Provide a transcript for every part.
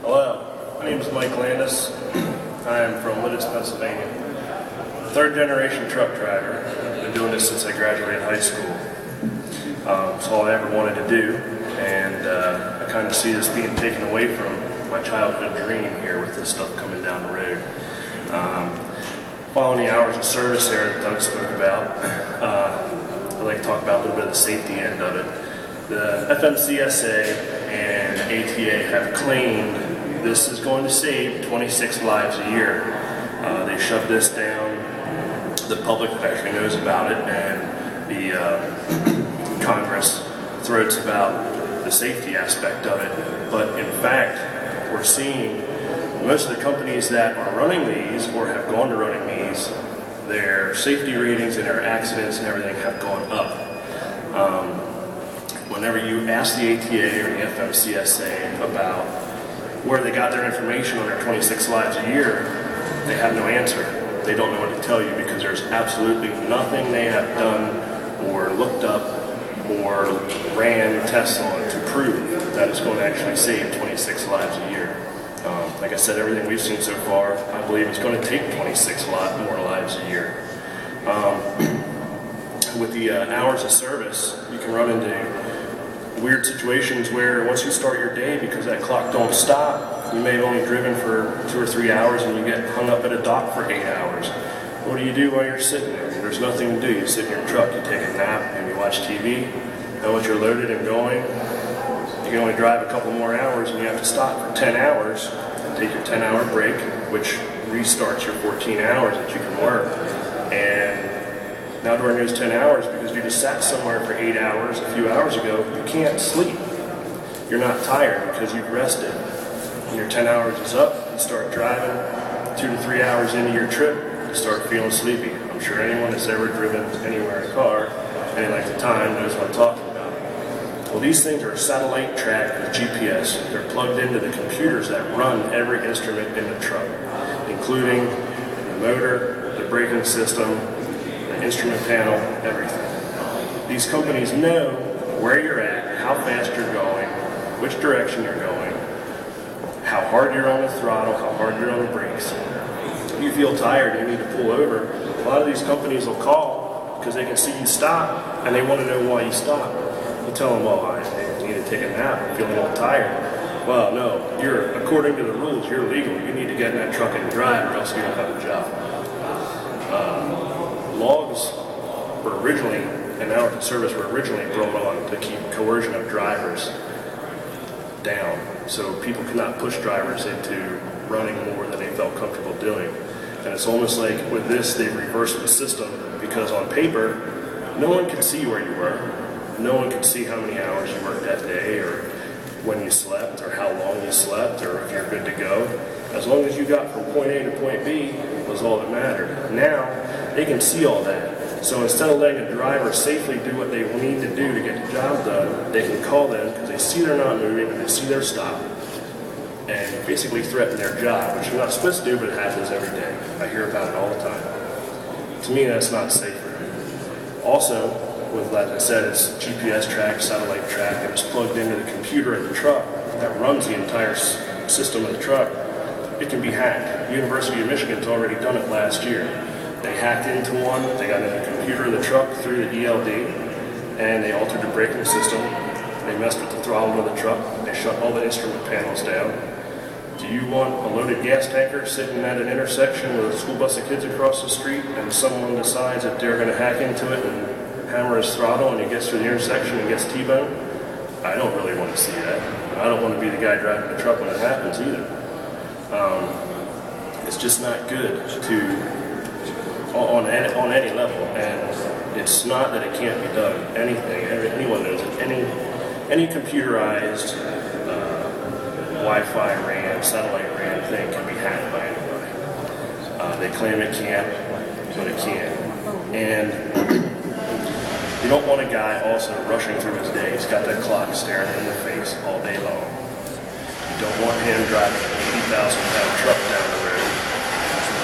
Hello, my name is Mike Landis. I am from Blitz, Pennsylvania. Third generation truck driver. I've been doing this since I graduated high school. It's all I ever wanted to do, and I kind of see this being taken away from my childhood dream here with this stuff coming down the road. Following the hours of service there that Doug spoke about, I'd like to talk about a little bit of the safety end of it. The FMCSA and ATA have claimed this is going to save 26 lives a year. They shoved this down. The public actually knows about it, and the Congress throats about the safety aspect of it. But in fact, we're seeing most of the companies that are running these or have gone to running these, their safety ratings and their accidents and everything have gone up. Whenever you ask the ATA or the FMCSA about where they got their information on their 26 lives a year, they have no answer. They don't know what to tell you because there's absolutely nothing they have done or looked up or ran tests on to prove that it's going to actually save 26 lives a year. Like I said, everything we've seen so far, I believe it's going to take 26 more lives a year. With the hours of service, you can run into weird situations where once you start your day, because that clock don't stop, you may have only driven for 2 or 3 hours and you get hung up at a dock for 8 hours. What do you do while you're sitting there? There's nothing to do. You sit in your truck, you take a nap, and you watch TV. And once you're loaded and going, you can only drive a couple more hours and you have to stop for 10 hours and take your 10-hour break, which restarts your 14 hours that you can work. And now during those 10 hours, because you just sat somewhere for 8 hours a few hours ago, you can't sleep. You're not tired because you've rested. When your 10 hours is up, you start driving 2 to 3 hours into your trip, you start feeling sleepy. I'm sure anyone that's ever driven anywhere in a car, any length of time, knows what I'm talking about. Well, these things are satellite tracked with GPS. They're plugged into the computers that run every instrument in the truck, including the motor, the braking system, the instrument panel, everything. These companies know where you're at, how fast you're going, which direction you're going, how hard you're on the throttle, how hard you're on the brakes. If you feel tired and you need to pull over, a lot of these companies will call because they can see you stop and they want to know why you stop. You tell them, well, I need to take a nap, I'm feeling a little tired. Well, no, according to the rules, you're legal. You need to get in that truck and drive or else you don't have a job. Logs were originally, and hours of service were originally brought on to keep coercion of drivers down, so people could not push drivers into running more than they felt comfortable doing. And it's almost like with this, they've reversed the system because on paper, no one can see where you were. No one can see how many hours you worked that day or when you slept or how long you slept or if you're good to go. As long as you got from point A to point B was all that mattered. Now, they can see all that. So instead of letting a driver safely do what they need to do to get the job done, they can call them because they see they're not moving and they see they're stopped and basically threaten their job, which you're not supposed to do, but it happens every day. I hear about it all the time. To me, that's not safer. Also, with, like I said, it's GPS tracked, satellite tracked, and it's plugged into the computer in the truck that runs the entire system of the truck. It can be hacked. University of Michigan's already done it last year. They hacked into one, they got into the computer of the truck through the ELD, and they altered the braking system. They messed with the throttle of the truck. They shut all the instrument panels down. Do you want a loaded gas tanker sitting at an intersection with a school bus of kids across the street and someone decides that they're going to hack into it and hammer his throttle and he gets through the intersection and gets T-boned? I don't really want to see that. I don't want to be the guy driving the truck when it happens either. It's just not good on any level, and it's not that it can't be done. Anyone knows it. Any computerized Wi-Fi ran, satellite ran thing can be hacked by anybody. They claim it can't, but it can. And you don't want a guy also rushing through his day. He's got that clock staring him in the face all day long. You don't want him driving an 80,000-pound truck down the road,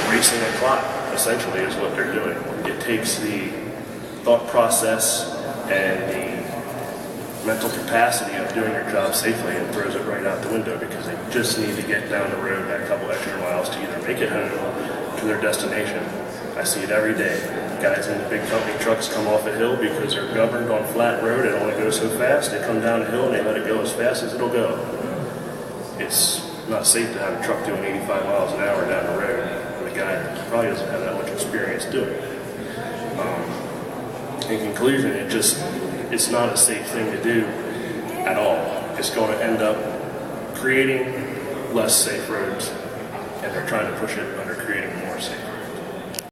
racing a clock, essentially, is what they're doing. It takes the thought process and the mental capacity of doing your job safely and throws it right out the window because they just need to get down the road that couple extra miles to either make it home to their destination. I see it every day. Guys in the big company trucks come off a hill because they're governed on flat road. It only goes so fast. They come down the hill and they let it go as fast as it'll go. It's not safe to have a truck doing 85 miles an hour down the road when a guy probably doesn't have that much experience doing it. In conclusion, it's not a safe thing to do at all. It's going to end up creating less safe roads, and they're trying to push it under creating more safe roads.